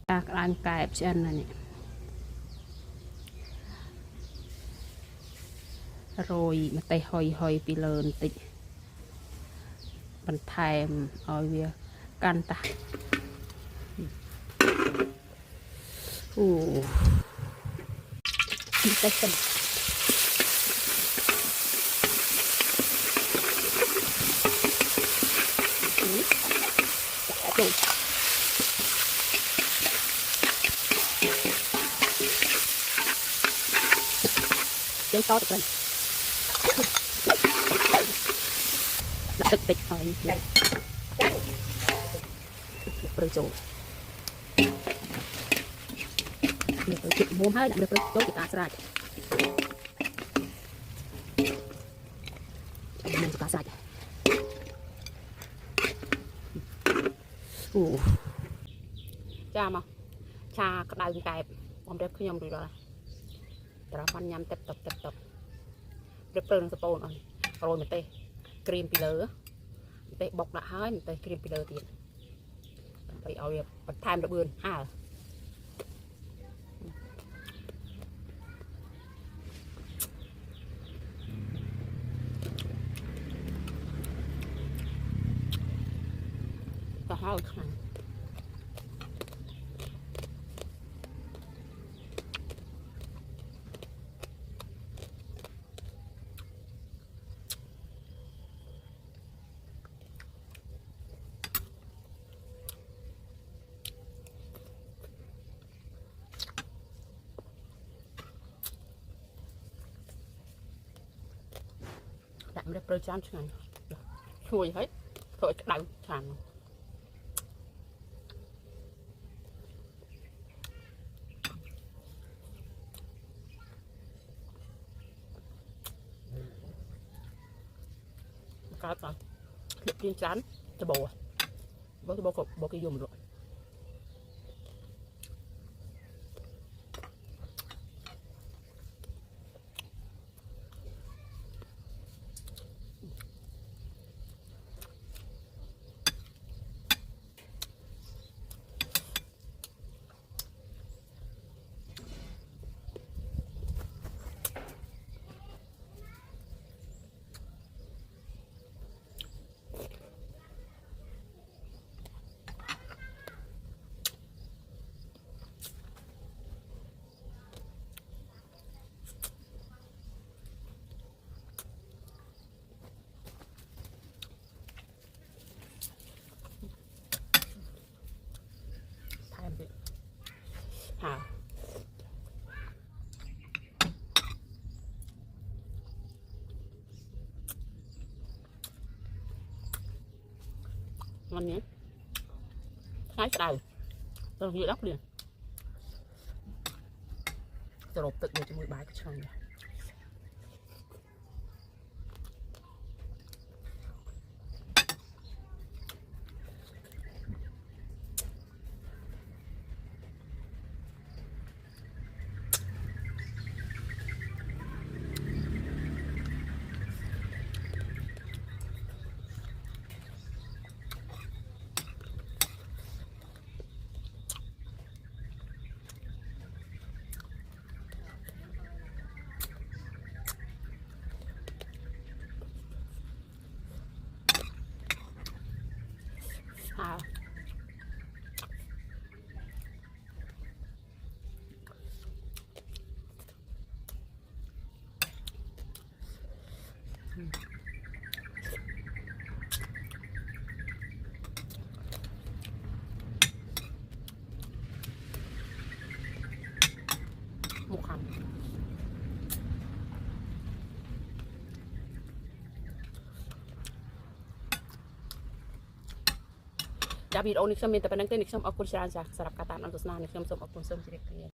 làm cài chân này rồi mà tay hồi hồi bị lợn tị bàn thèm ở việc can ta tay chân giấy to được lên đã thực tịch rồi rồi rồi được chuyện muốn hơi được tốt thì ta sẽ mình ta sạch cha mà cha cái đau cái ông đẹp khi nhom rồiแต่เราฟันยำเต็บตบเรียบเริงสโตนโรยมันเตะครีมปีเลอร์เตะบอกละห้อยมันเตะครีมปีเลอร์ตีไปเอาแบบปัดไทม์ระเบิดก็ห้อยขังดับเบิลจานช่างช่วยให้ถอยดังช่างก็ต่อเด็กกินจานจะโบว์จะโบว์กับโบว์กินยุ่มด้วยวันนี้ใช้กระดาษตรงนี้ล็อกเลยจะหลบตึกเดี๋ยวจะมือบายก็ช่างเลยmột hànhจะบีดโอนิคซัมเป็นแต่เป็นนักเต้นนิคซัมออกกุญแจจากสลับกาตานอันตุสนานิคซัมสมออกกุญแจ